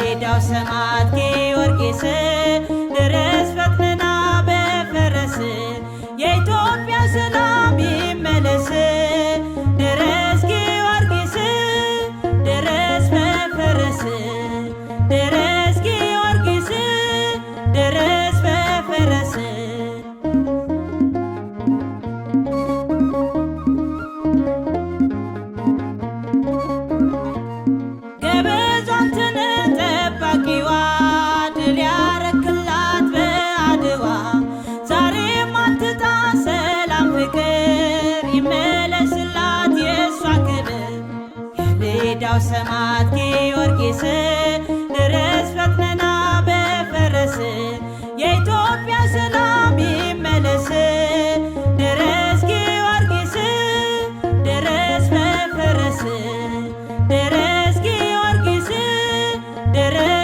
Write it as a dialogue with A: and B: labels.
A: የሜዳው ሰማዕት ጊዮርጊስ ድረስ ፈጥነና በፈረስ የኢትዮጵያ ሰላም ይመለስ። ድረስ ጊዮርጊስ ድረስ በፈረስ ድረስ ጊዮርጊስ ድረስ በፈረስ ገበዟንትን ጠባቂዋ ድል ያረክላት በአድዋ ዛሬም አትጣ ሰላም ፍቅር ይመለስላት የሷ ክብር። የሜዳው ሰማዕት ጊዮርጊስ ድረስ ፈጥነና በፈረስ የኢትዮጵያ ሰላም ይመለስ። ድረስ ጊዮርጊስ ድረስ በፈረስ ድረስ ጊዮርጊስ ድረስ